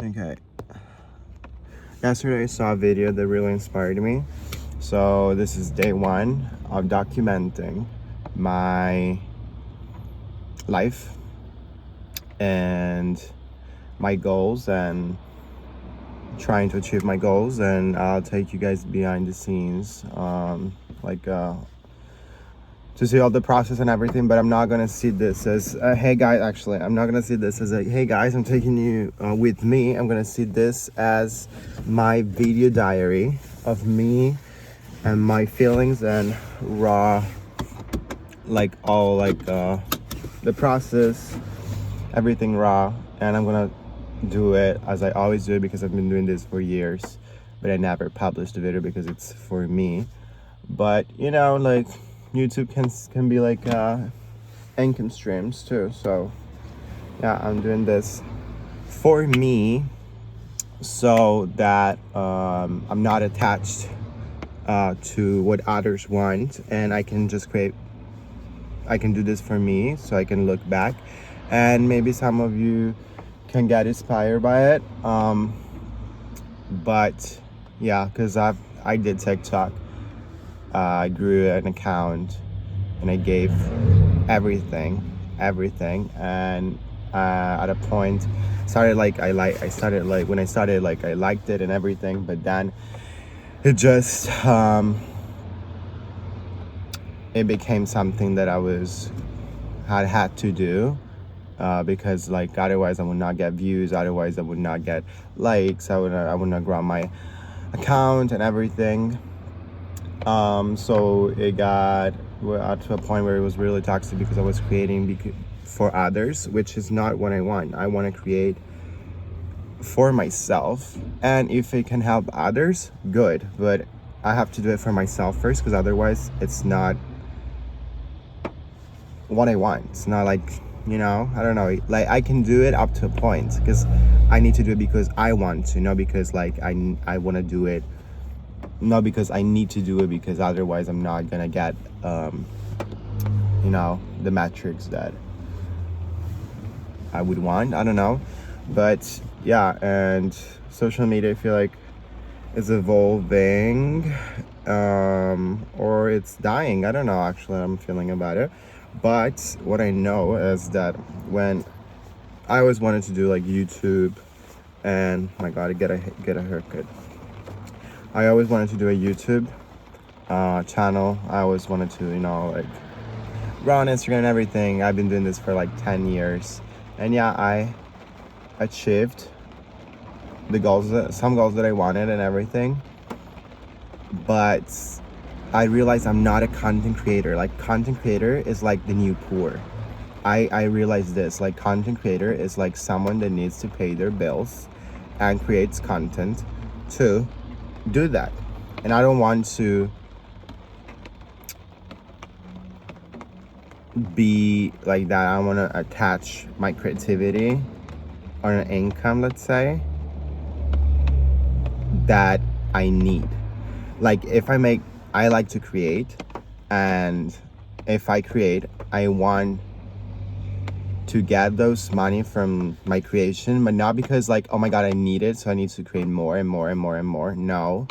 Okay. Yesterday I saw a video that really inspired me. So this is day one of documenting my life and my goals and trying to achieve my goals, and I'll take you guys behind the scenes, to see all the process and everything. But I'm not gonna see this as hey guys, actually I'm not gonna see this as a hey guys, I'm taking you with me. I'm gonna see this as my video diary of me and my feelings and raw, the process, everything raw. And I'm gonna do it as I always do it, because I've been doing this for years, but I never published the video because it's for me. But YouTube can be like income streams too. So yeah, I'm doing this for me so that I'm not attached to what others want, and I can just I can do this for me so I can look back, and maybe some of you can get inspired by it. But yeah, because I did TikTok. I grew an account and I gave everything, and at a point started I liked it and everything, but then it just it became something that I had to do, because otherwise I would not get views, otherwise I would not get likes, I would not grow my account and everything. So it got to a point where it was really toxic, because I was creating for others, which is not what I want. I want to create for myself, and if it can help others, good, but I have to do it for myself first, because otherwise it's not what I want. It's not I don't know, I can do it up to a point, because I need to do it because I want to, not because I want to do it, not because I need to do it, because otherwise I'm not gonna get the metrics that I would want. I don't know, but yeah. And social media, I feel like, is evolving, or it's dying. I don't know, actually, I'm feeling about it. But what I know is that when I always wanted to do YouTube, and my god, get a haircut. I always wanted to do a YouTube channel. I always wanted to, grow on Instagram and everything. I've been doing this for 10 years. And yeah, I achieved some goals that I wanted and everything. But I realized I'm not a content creator. Content creator is the new poor. I realized this. Content creator is someone that needs to pay their bills and creates content to do that. And I don't want to be like that. I want to attach my creativity or an income, let's say, that I need. If I like to create, and if I create, I want to get those money from my creation, but not because oh my god, I need it, so I need to create more and more and more and more. No.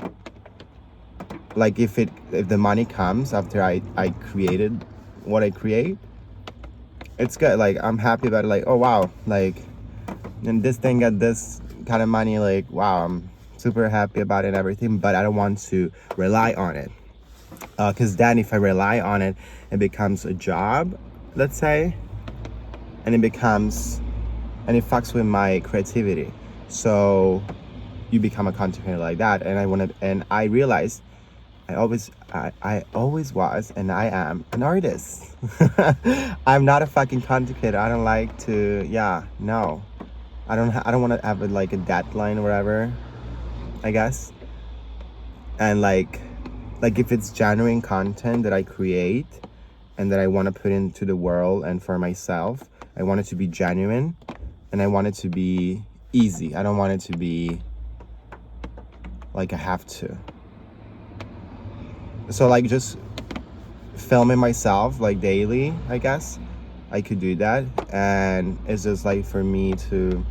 If the money comes after I created what I create, it's good. I'm happy about it. Oh wow, and this thing got this kind of money, wow, I'm super happy about it and everything. But I don't want to rely on it, because then if I rely on it, it becomes a job, let's say, and it fucks with my creativity. So you become a content creator like that. And I realized I always was, and I am an artist. I'm not a fucking content creator. I don't like to, no. I don't want to have a deadline or whatever, I guess. And if it's genuine content that I create and that I want to put into the world and for myself, I want it to be genuine, and I want it to be easy. I don't want it to be I have to. So just filming myself daily, I guess I could do that. And it's just for me to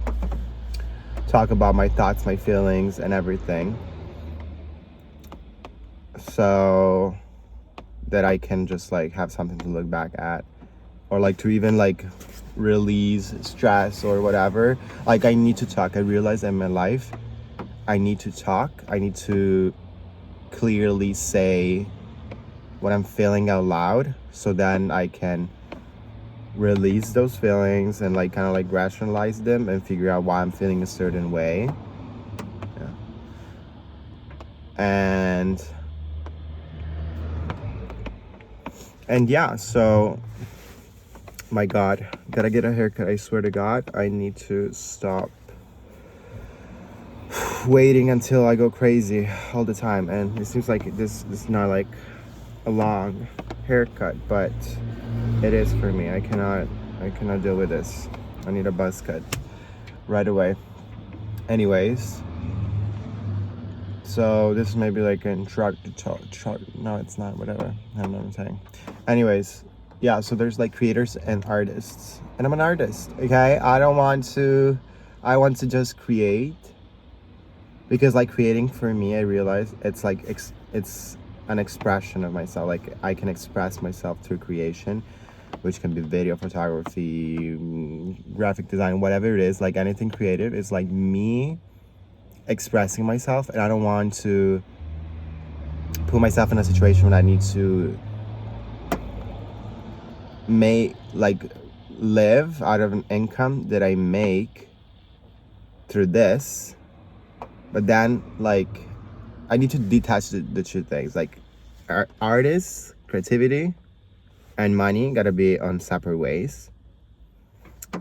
talk about my thoughts, my feelings, and everything, so that I can just like have something to look back at, or like to even like release stress or whatever. Like I need to talk. I realize in my life I need to talk. I need to clearly say what I'm feeling out loud, so then I can release those feelings and like kind of like rationalize them and figure out why I'm feeling a certain way. Yeah. And yeah, so my God, gotta get a haircut. I swear to God, I need to stop waiting until I go crazy all the time. And it seems like this is not like a long haircut, but it is for me. I cannot deal with this. I need a buzz cut right away. Anyways, so this may be like an no, it's not, whatever. I don't know what I'm saying. Anyways, yeah, so there's like creators and artists, and I'm an artist. Okay, I want to just create, because like creating for me, I realize it's like it's an expression of myself. Like I can express myself through creation, which can be video, photography, graphic design, whatever it is. Like anything creative is like me expressing myself, and I don't want to put myself in a situation when I need to live out of an income that I make through this. But then like I need to detach the two things. Like artists, creativity, and money gotta be on separate ways.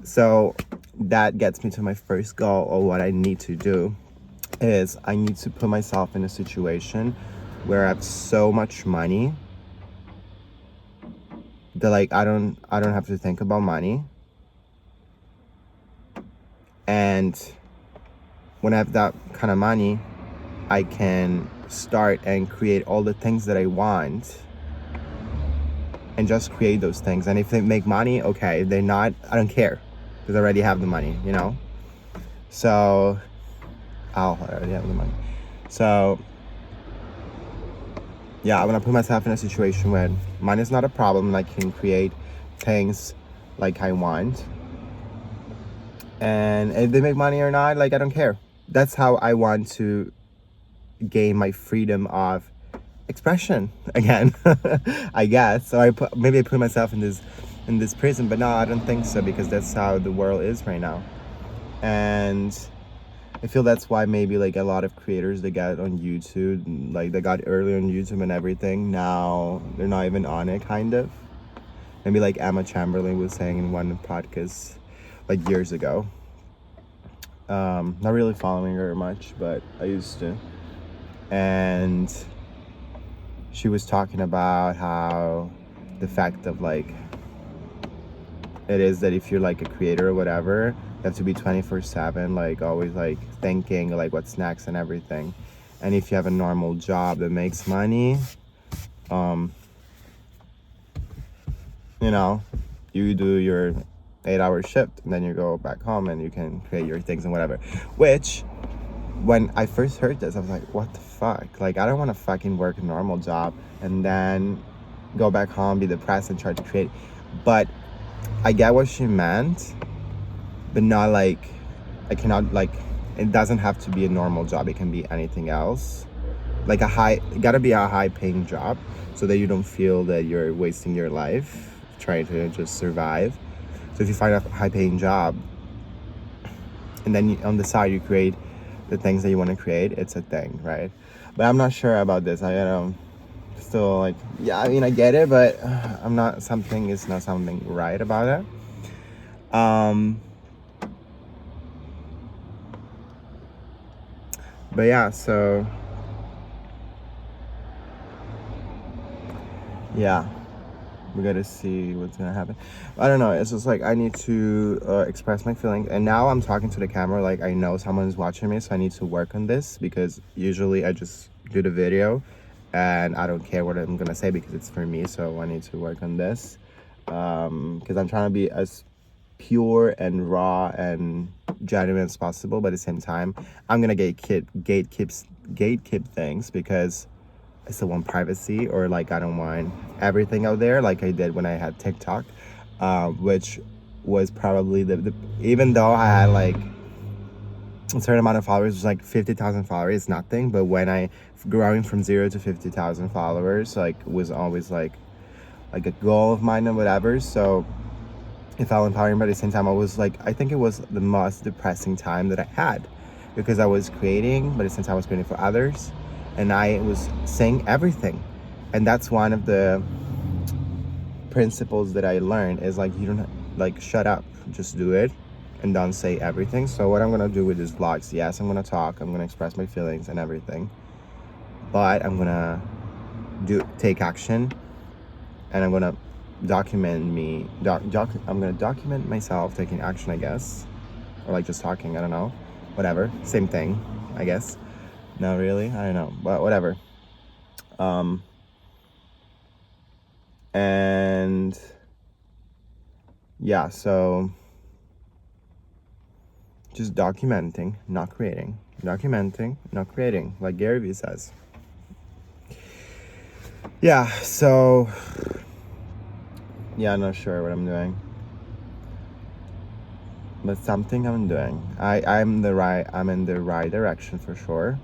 So that gets me to my first goal, or what I need to do is I need to put myself in a situation where I have so much money that like I don't have to think about money. And when I have that kind of money, I can start and create all the things that I want, and just create those things. And if they make money, okay. If they're not, I don't care, because I already have the money, you know? So I already have the money. So yeah, I want to put myself in a situation where money is not a problem, and I can create things like I want. And if they make money or not, like I don't care. That's how I want to gain my freedom of expression again. I guess. So maybe I put myself in this prison, but no, I don't think so, because that's how the world is right now. And I feel that's why maybe like a lot of creators that got on YouTube, like they got early on YouTube and everything, now they're not even on it, kind of. Maybe like Emma Chamberlain was saying in one podcast like years ago. Not really following her much, but I used to. And she was talking about how the fact of like it is that if you're like a creator or whatever, you have to be 24/7, like always like thinking like what's next and everything. And if you have a normal job that makes money, you know, you do your 8-hour shift and then you go back home and you can create your things and whatever. Which, when I first heard this, I was like, what the fuck? Like, I don't want to fucking work a normal job and then go back home, be depressed, and try to create. But I get what she meant, but not like, I cannot, like, it doesn't have to be a normal job. It can be anything else. Like it gotta be a high paying job, so that you don't feel that you're wasting your life trying to just survive. So if you find a high paying job, and then on the side you create the things that you want to create, it's a thing, right? But I'm not sure about this. I still like, yeah, I mean, I get it, but it's not something right about it. But yeah, so yeah, we gotta see what's gonna happen. I don't know, it's just like I need to express my feelings, and now I'm talking to the camera like I know someone is watching me, so I need to work on this, because usually I just do the video and I don't care what I'm gonna say because it's for me. So I need to work on this, because I'm trying to be as pure and raw and genuine as possible, but at the same time, I'm gonna gatekeep things because I still want privacy, or like I don't want everything out there like I did when I had TikTok, which was probably the even though I had like a certain amount of followers, was like 50,000 followers, it's nothing. But when I growing from 0 to 50,000 followers, like was always like a goal of mine and whatever. So it felt empowering, but at the same time, I was like, I think it was the most depressing time that I had, because I was creating, but at the same time I was creating for others, and I was saying everything. And that's one of the principles that I learned, is like, you don't like, shut up, just do it, and don't say everything. So what I'm gonna do with these vlogs, yes, I'm gonna talk, I'm gonna express my feelings and everything, but I'm gonna take action, and I'm gonna I'm gonna document myself taking action, I guess, or like just talking, I don't know, whatever, same thing, I guess. No, really, I don't know, but whatever. And yeah, so just documenting, not creating, like Gary Vee says. Yeah, so yeah, I'm not sure what I'm doing, but something I'm doing. I'm in the right direction for sure.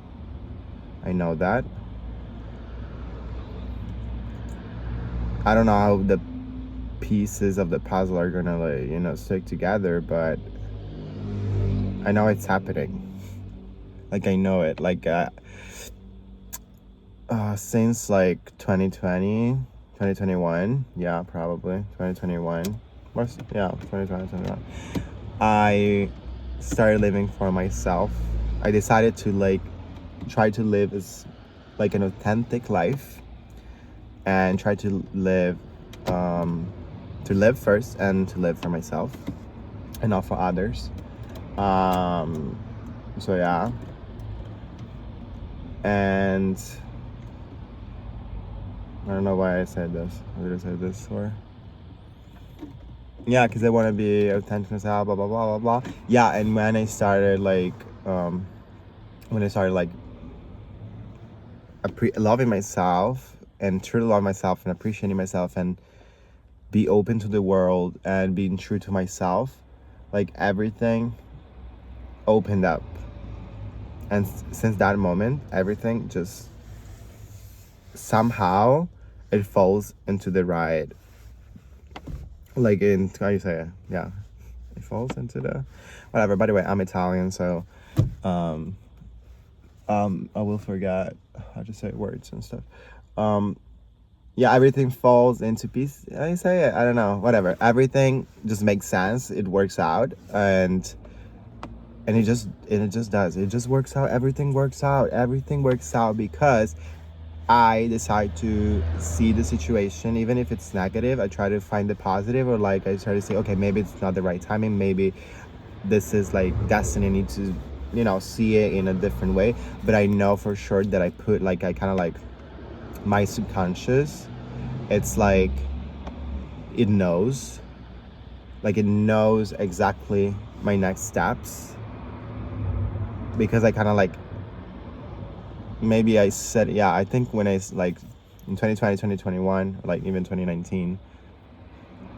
I know that. I don't know how the pieces of the puzzle are gonna, like, stick together, but I know it's happening. Like, I know it. Like, since like 2020, 2021, yeah, probably 2021. Yeah, 2021. I started living for myself. I decided to like try to live as like an authentic life, and try to live first, and to live for myself and not for others. So yeah, and I don't know why I said this. I did I say this, or yeah, because I want to be authentic myself, blah blah blah blah blah. Yeah, and when I started like loving myself, and truly love myself, and appreciating myself, and be open to the world, and being true to myself, like everything opened up. And since that moment, everything just somehow it falls into the right, like, in, how you say it, yeah, it falls into the whatever. By the way, I'm Italian, so I will forget how to say words and stuff. Yeah, everything falls into piece. I say it. I don't know. Whatever. Everything just makes sense. It works out, and it just does. It just works out. Everything works out. Everything works out because I decide to see the situation, even if it's negative. I try to find the positive, or like I try to say, okay, maybe it's not the right timing. Maybe this is like destiny. I need to, see it in a different way. But I know for sure that I kind of like, my subconscious, it's like it knows exactly my next steps, because I kind of like, maybe I said, yeah, I think when I like in 2020, 2021, like even 2019,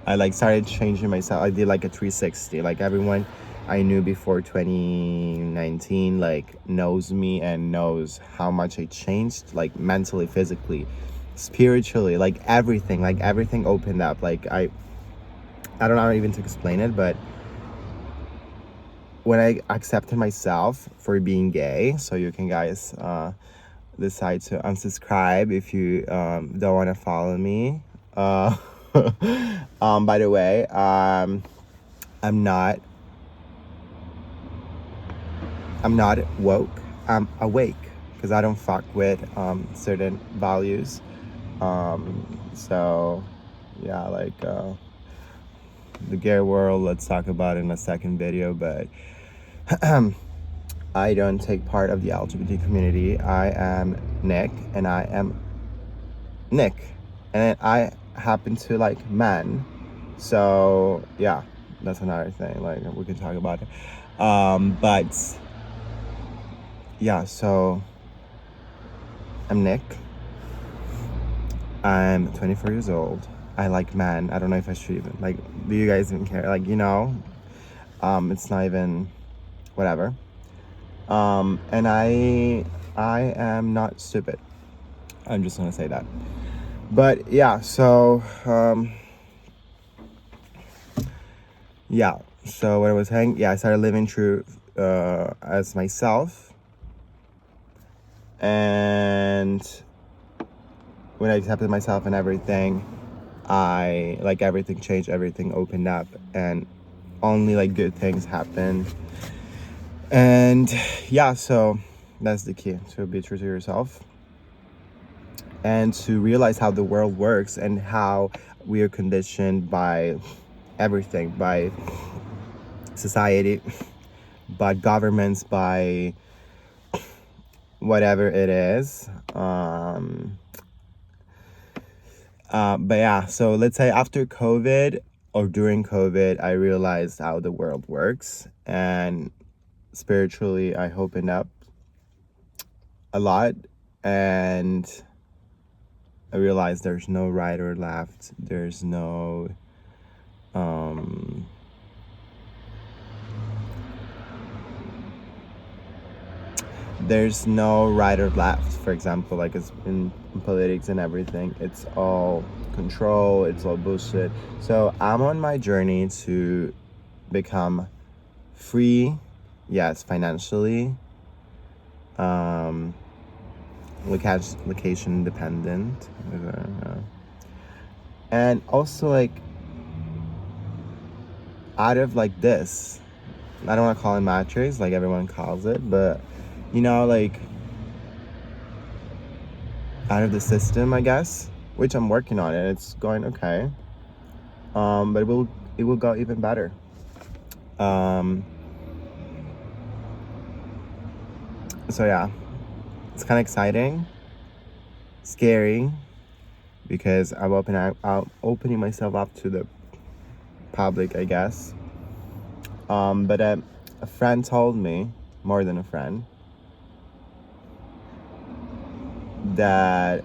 I like started changing myself. I did like a 360. Like, everyone I knew before 2019 like knows me and knows how much I changed, like mentally, physically, spiritually, like everything opened up. Like, I don't know even to explain it, but when I accepted myself for being gay, so you can guys decide to unsubscribe if you don't want to follow me. By the way, I'm not woke. I'm awake, because I don't fuck with certain values. So yeah, like the gay world, let's talk about it in a second video, but I don't take part of the LGBT community. I am Nick, and I am Nick, and I happen to like men. So yeah, that's another thing. Like, we can talk about it. But yeah, so I'm Nick. I'm 24 years old. I like men. I don't know if I should even, like, do you guys even care? Like, it's not even whatever. And I am not stupid. I'm just gonna say that. But yeah, so yeah. So when I was I started living true as myself, and when I accepted myself and everything, everything changed, everything opened up, and only like good things happened. And yeah, so that's the key, to be true to yourself and to realize how the world works and how we are conditioned by everything, by society, by governments, by whatever it is. But yeah, so let's say after COVID or during COVID, I realized how the world works, and spiritually, I opened up a lot, and I realized there's no right or left. Um, there's no right or left. For example, like it's in politics and everything, it's all control, it's all bullshit. So I'm on my journey to become free, yes, financially, um, location independent, and also like out of like this. I don't want to call it matrix like everyone calls it, but like out of the system, I guess, which I'm working on it. It's going okay. But it will go even better. So yeah, it's kind of exciting, scary, because I'm opening myself up to the public, I guess. But a friend told me, more than a friend, that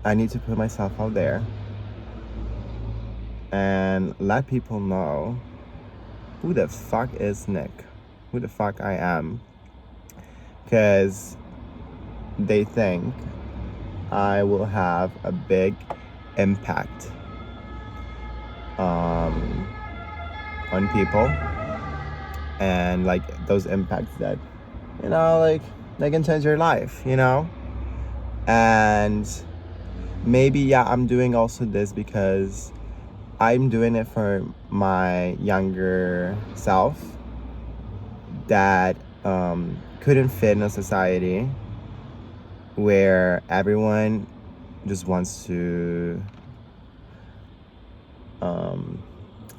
I need to put myself out there and let people know who the fuck is Nick, who the fuck I am, because they think I will have a big impact on people, and like those impacts that like they can change your life, and maybe I'm doing also this because I'm doing it for my younger self that couldn't fit in a society where everyone just wants to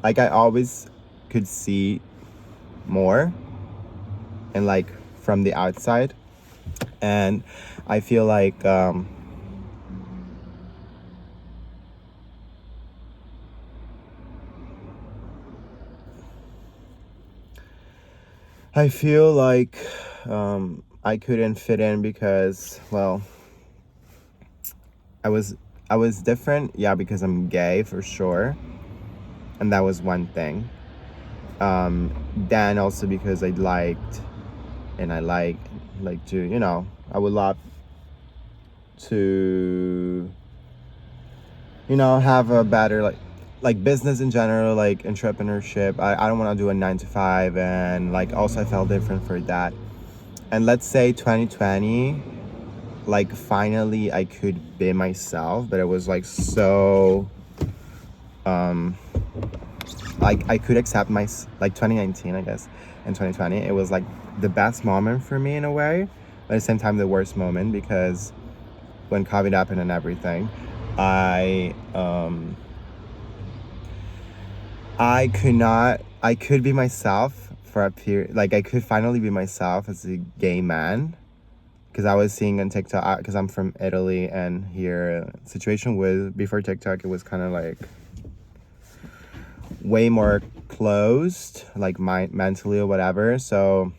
like I always could see more and like from the outside, and I feel like I couldn't fit in because, well, I was I was different, because I'm gay for sure, and that was one thing. Then also because I liked, and I like to, I would love to, have a better like business in general, like entrepreneurship. I don't want to do a 9 to 5, and like also I felt different for that. And let's say 2020, like finally I could be myself, but it was like so like I could accept like 2019, I guess, and 2020 it was like the best moment for me in a way, but at the same time the worst moment, because when COVID happened and everything, I could be myself for a period, like I could finally be myself as a gay man, because I was seeing on TikTok, because I'm from Italy, and here situation with before TikTok, it was kind of like way more closed, like mentally or whatever. So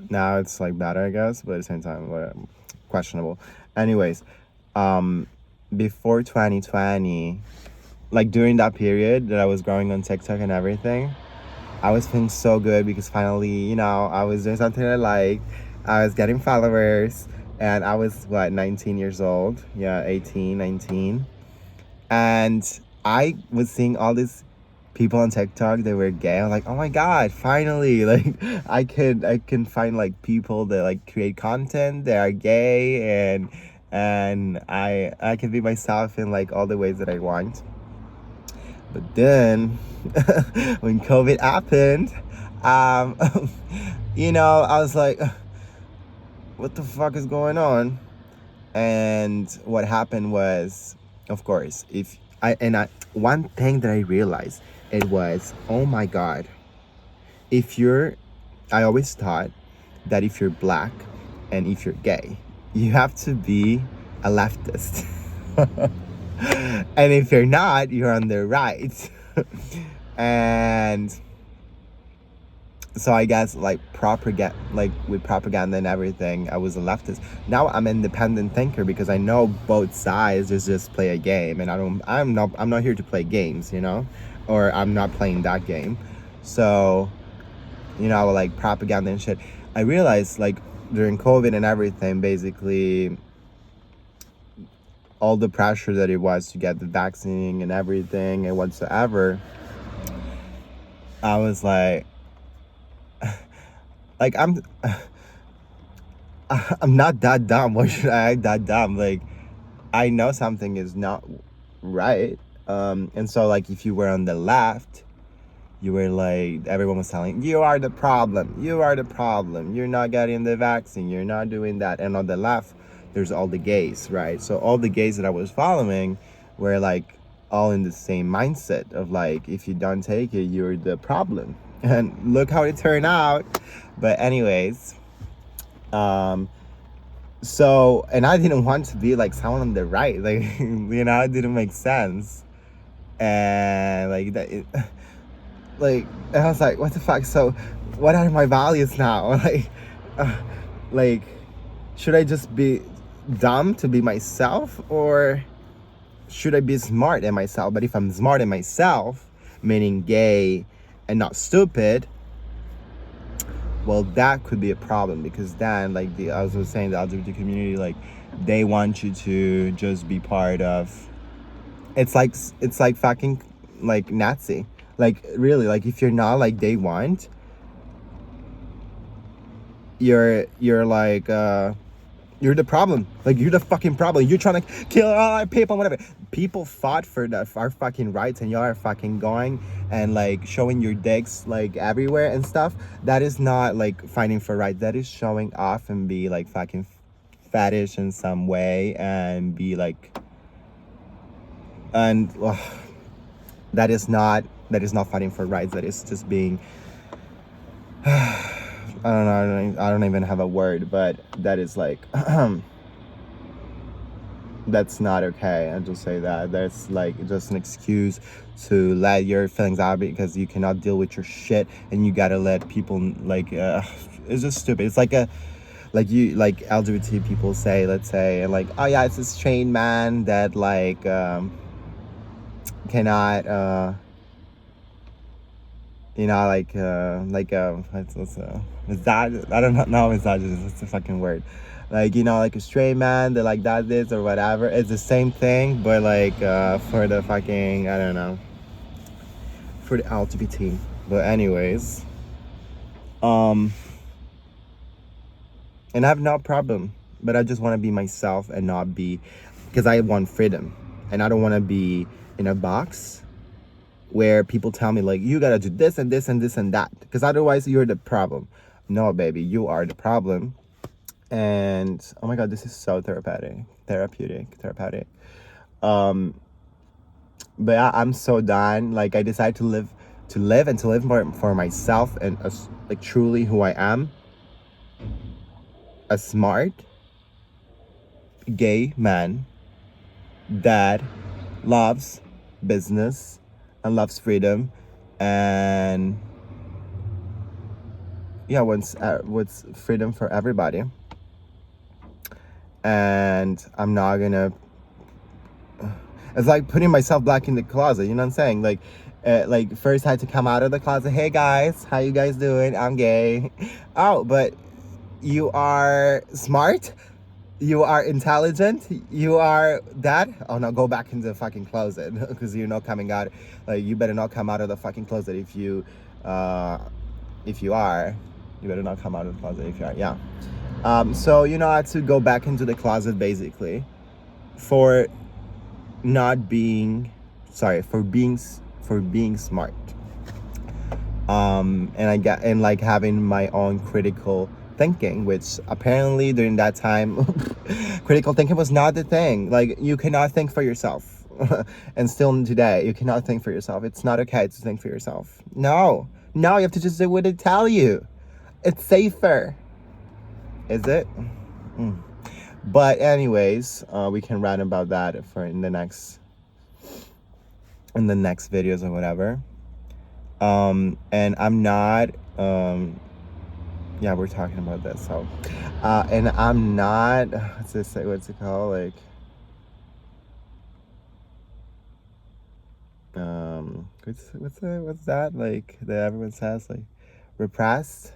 now it's like better, I guess, but at the same time, questionable. Anyways, before 2020, like during that period that I was growing on TikTok and everything, I was feeling so good because finally, I was doing something I like. I was getting followers, and I was, what, 19 years old? Yeah, 18, 19. And I was seeing all these people on TikTok that were gay. I'm like, oh my god, finally! Like, I can find like people that like create content that are gay, and I can be myself in like all the ways that I want. But then, when COVID happened, um, I was like, what the fuck is going on? And what happened was, of course, if I one thing that I realized, it was, oh my god, if you're I always thought that if you're black and if you're gay, you have to be a leftist. And if you're not, you're on the right. And so I guess like propaganda, like with propaganda and everything, I was a leftist. Now I'm an independent thinker because I know both sides is just play a game, and I'm not here to play games, or I'm not playing that game. So, like propaganda and shit. I realized like during COVID and everything, basically all the pressure that it was to get the vaccine and everything and whatsoever, I was like I'm I'm not that dumb. Why should I act that dumb? Like, I know something is not right. And so like if you were on the left, you were like, everyone was telling you are the problem. You are the problem. You're not getting the vaccine. You're not doing that. And on the left, there's all the gays, right? So all the gays that I was following were like all in the same mindset of like, if you don't take it, you're the problem. And look how it turned out. But anyways, so, and I didn't want to be like someone on the right, like, it didn't make sense. And like that, like, and I was like, what the fuck? So, what are my values now? Uh, like, should I just be dumb to be myself, or should I be smart in myself? But if I'm smart in myself, meaning gay and not stupid, well, that could be a problem, because then, like, I was saying, the LGBT community, like, they want you to just be part of. It's like fucking like Nazi. Like, really, like, if you're not like they want, you're like you're the problem. Like, you're the fucking problem. You're trying to kill all our people, whatever. People fought for our fucking rights, and y'all are fucking going and like showing your dicks like everywhere and stuff. That is not like fighting for rights. That is showing off and be like fucking fetish in some way, and be like, and that is not fighting for rights. That is just being I don't know. I don't even have a word, but that is like, that's not okay. I'll just say that. That's like just an excuse to let your feelings out because you cannot deal with your shit, and you gotta let people like, it's just stupid. It's like like LGBT people say, let's say, and like, oh yeah, it's this straight man that like cannot what's that? I don't know, misogynist, it's a fucking word. Like, like a straight man that like does this or whatever. It's the same thing, but like for the fucking, I don't know, for the LGBT. But anyways, and I have no problem, but I just want to be myself and not be, because I want freedom, and I don't want to be in a box where people tell me like, you gotta do this and this and this and that, because otherwise you're the problem. No, baby, you are the problem. And oh my god, this is so therapeutic. But I'm so done. Like, I decided to live for myself, and like truly who I am, a smart gay man that loves business and loves freedom and yeah, what's freedom for everybody. And I'm not gonna, it's like putting myself back in the closet, you know what I'm saying? Like first I had to come out of the closet. Hey guys, how you guys doing? I'm gay. Oh, but you are smart, you are intelligent, you are that. Oh no, go back into the fucking closet because you're not coming out. Like, you better not come out of the fucking closet if you are. You better not come out of the closet if you are. Yeah. So I had to go back into the closet basically for not being, sorry, for being smart. And like having my own critical thinking, which apparently during that time critical thinking was not the thing. Like, you cannot think for yourself. And still today you cannot think for yourself. It's not okay to think for yourself. No, you have to just do what they tell you. It's safer. Is it? But anyways, we can rant about that for in the next videos or whatever. And I'm not, yeah, we're talking about this. So, and I'm not, what's it called? Like, what's that? Like, that everyone says, like, repressed?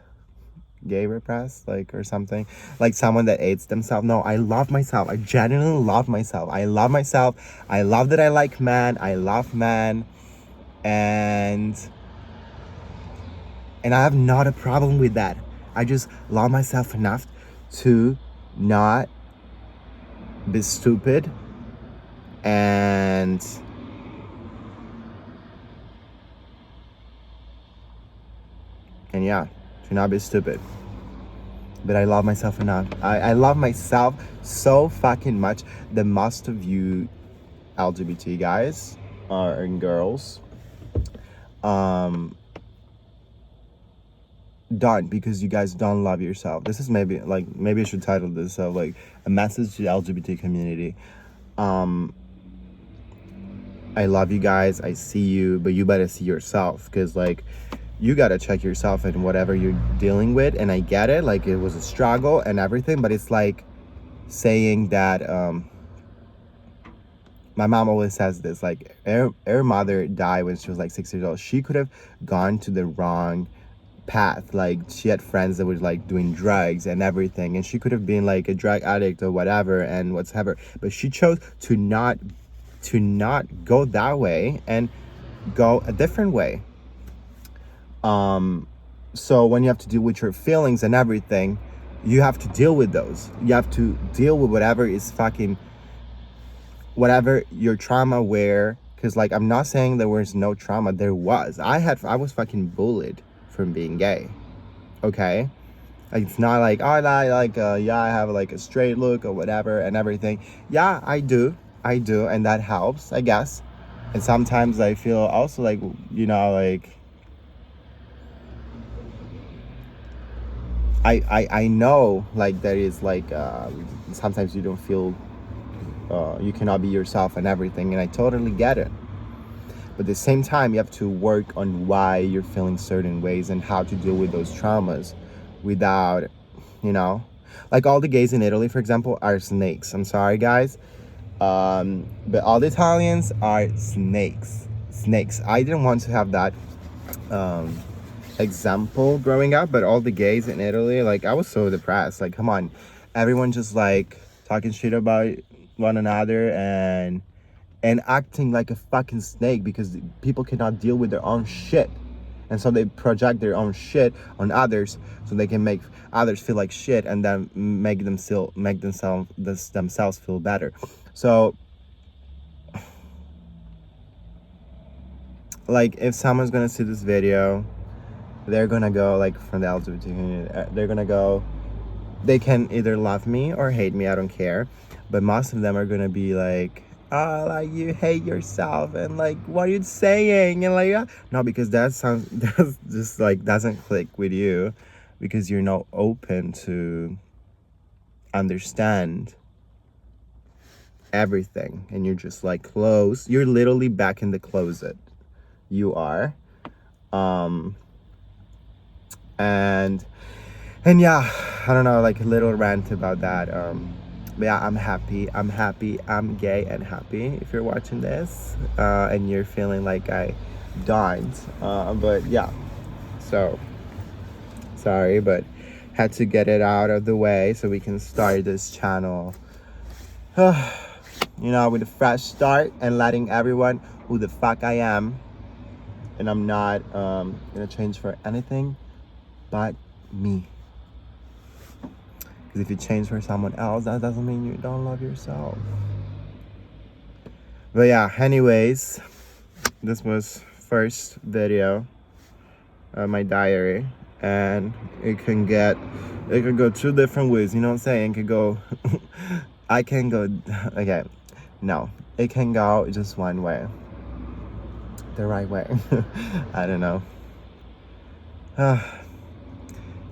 Gay repressed, like, or something, like someone that hates themselves. No, I love myself. I genuinely love myself. I love myself. I love that I like man. I love man. And I have not a problem with that. I just love myself enough to not be stupid and yeah, to not be stupid. But I love myself enough. I love myself so fucking much that most of you LGBT guys and girls don't, because you guys don't love yourself. This is maybe I should title this like a message to the LGBT community. I love you guys, I see you, but you better see yourself, because like you gotta check yourself and whatever you're dealing with. And I get it, like it was a struggle and everything, but it's like saying that my mom always says this, like her mother died when she was like 6 years old. She could have gone to the wrong path. Like, she had friends that were like doing drugs and everything, and she could have been like a drug addict or whatever and whatever, but she chose to not go that way and go a different way. So when you have to deal with your feelings and everything, you have to deal with those. You have to deal with whatever is fucking, whatever your trauma were. Because like, I'm not saying there was no trauma. There was. I was fucking bullied from being gay. Okay? Like, it's not like, oh, yeah, I have like a straight look or whatever and everything. Yeah, I do, and that helps, I guess. And sometimes I feel also like, like, I know, like, there is like sometimes you don't feel you cannot be yourself and everything, and I totally get it. But at the same time, you have to work on why you're feeling certain ways and how to deal with those traumas without, like, all the gays in Italy, for example, are snakes. I'm sorry, guys, but all the Italians are snakes. I didn't want to have that example growing up, but all the gays in Italy, like, I was so depressed. Like, come on, everyone just like talking shit about one another and acting like a fucking snake, because people cannot deal with their own shit, and so they project their own shit on others so they can make others feel like shit, and then make themselves feel better. So like, if someone's gonna see this video, they're gonna go, like, from the LGBT community, they're gonna go, they can either love me or hate me, I don't care, but most of them are gonna be like, oh, like, you hate yourself, and like, what are you saying, and like, no, because that's just like doesn't click with you, because you're not open to understand everything, and you're just like closed. You're literally back in the closet. You are. And yeah, I don't know, like a little rant about that. But yeah, I'm happy. I'm gay and happy. If you're watching this, and you're feeling like I died, but yeah. So sorry, but had to get it out of the way so we can start this channel. With a fresh start and letting everyone who the fuck I am, and I'm not gonna change for anything but me. Because if you change for someone else, that doesn't mean you don't love yourself. But yeah, anyways, this was first video of my diary, and it can go two different ways, you know what I'm saying? It could go I can go okay, no, it can go just one way, the right way. I don't know.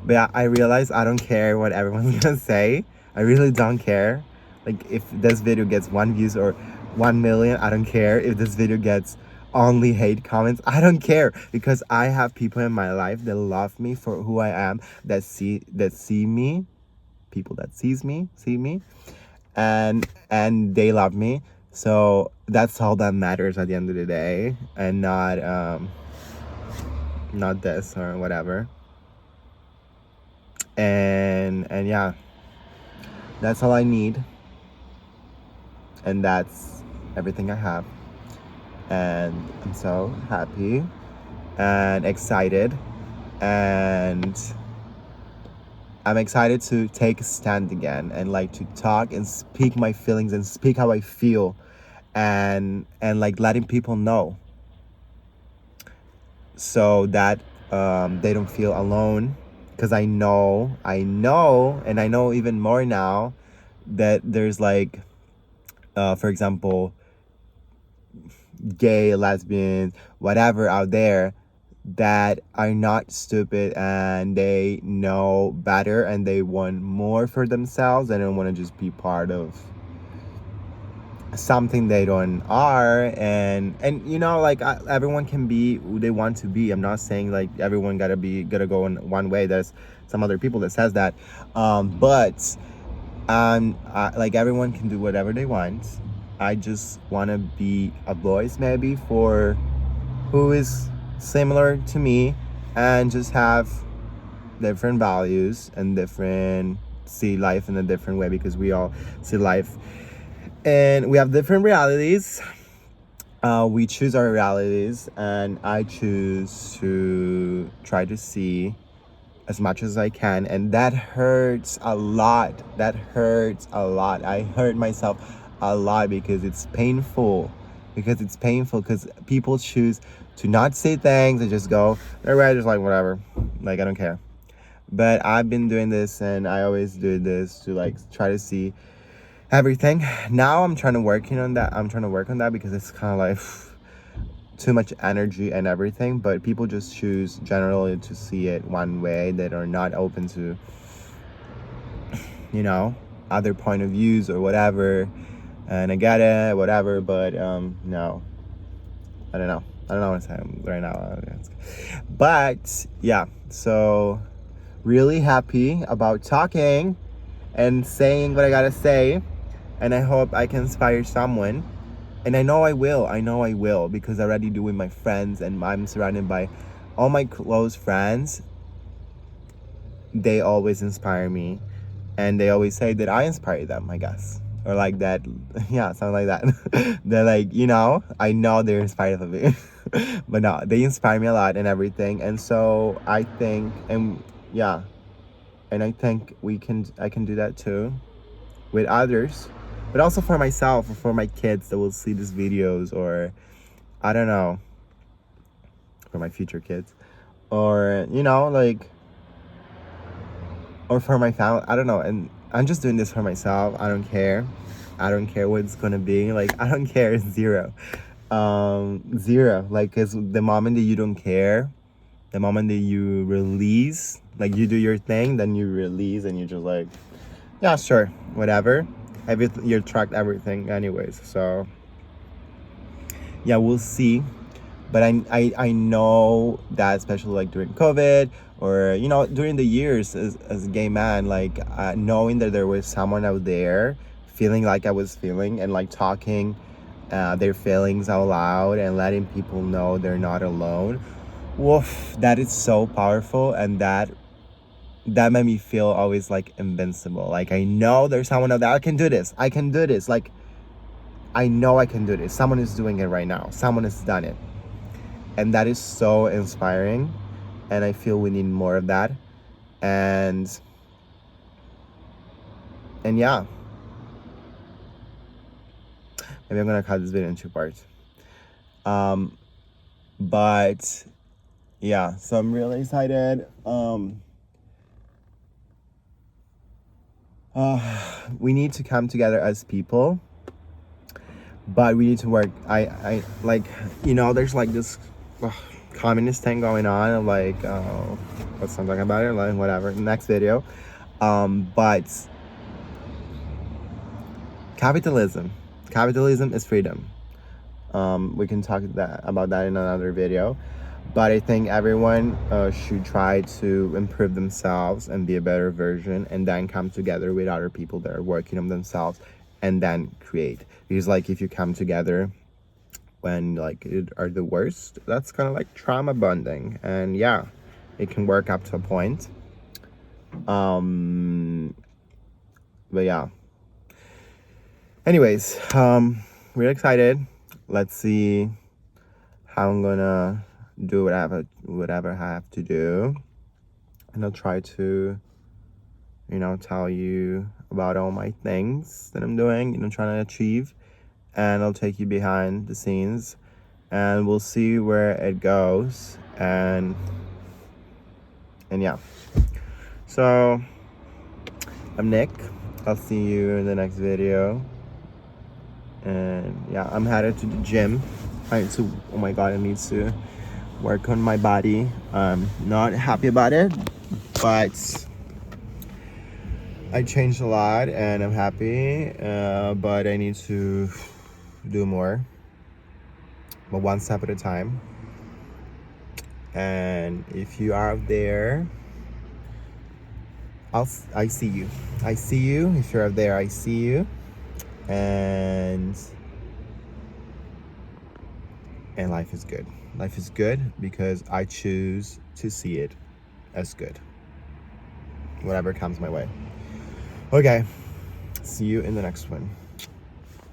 But yeah, I realize I don't care what everyone's gonna say. I really don't care. Like, if this video gets 1 views or 1 million, I don't care. If this video gets only hate comments, I don't care, because I have people in my life that love me for who I am, that see me, people that see me, and they love me. So that's all that matters at the end of the day, and not this or whatever. And yeah, that's all I need, and that's everything I have. And I'm so happy and excited, and I'm excited to take a stand again, and like to talk and speak my feelings and speak how I feel, and like letting people know, so that they don't feel alone. Because I know, and I know even more now, that there's like, for example, gay, lesbian, whatever out there, that are not stupid, and they know better, and they want more for themselves, and don't want to just be part of something they don't are. And like, everyone can be who they want to be. I'm not saying like everyone gotta go in one way. There's some other people that says that, but like, everyone can do whatever they want. I just want to be a voice, maybe, for who is similar to me, and just have different values and see life in a different way, because we all see life and we have different realities. We choose our realities, and I choose to try to see as much as I can, and that hurts a lot. I hurt myself a lot, because it's painful. Because people choose to not say things and just go, they're just like, whatever, like, I don't care. But I've been doing this, and I always do this to like try to see everything. Now I'm trying to work on that, because it's kind of like too much energy and everything. But people just choose generally to see it one way. They are not open to other point of views or whatever. And I get it, whatever, but no, I don't know what I'm saying right now. But yeah, so really happy about talking and saying what I gotta say, and I hope I can inspire someone. And I know I will, because I already do with my friends, and I'm surrounded by all my close friends. They always inspire me, and they always say that I inspire them, I guess. Or like that, yeah, something like that. They're like, I know they're inspired of me. But no, they inspire me a lot and everything. And so I think, and yeah, and I think I can do that too with others, but also for myself, or for my kids that will see these videos, or I don't know, for my future kids, or like, or for my family. I don't know. And I'm just doing this for myself. I don't care what it's gonna be. Like, I don't care. Zero. Zero. Like, cause the moment that you don't care, the moment that you release, like, you do your thing, then you release, and you're just like, yeah, sure, whatever. Everything, you attract everything anyways. So yeah, we'll see. But I know that, especially like during COVID, or during the years as a gay man, like knowing that there was someone out there feeling like I was feeling, and like talking their feelings out loud, and letting people know they're not alone. Woof, that is so powerful, and that made me feel always like invincible. Like, I know there's someone out there. I can do this. I can do this. Like, I know I can do this. Someone is doing it right now. Someone has done it. And that is so inspiring. And I feel we need more of that. And yeah. Maybe I'm gonna cut this video in 2 parts. But yeah, so I'm really excited. We need to come together as people, but we need to work. I like, there's like this communist thing going on, and like, let's not talk about it, like, whatever, next video. But capitalism is freedom. We can talk about that in another video. But I think everyone should try to improve themselves and be a better version, and then come together with other people that are working on themselves, and then create. Because like, if you come together when like it are the worst, that's kind of like trauma bonding, and yeah, it can work up to a point. But yeah. Anyways, really excited. Let's see how I'm gonna do whatever I have to do, and I'll try to tell you about all my things that I'm doing, trying to achieve, and I'll take you behind the scenes, and we'll see where it goes. And yeah, so I'm Nick. I'll see you in the next video. And yeah, I'm headed to the gym. Oh my god, I need to work on my body. I'm not happy about it, but I changed a lot and I'm happy, but I need to do more, but one step at a time. And if you are out there, I see you. I see you. If you're out there, I see you. And life is good. Life is good because I choose to see it as good, whatever comes my way. Okay, see you in the next one.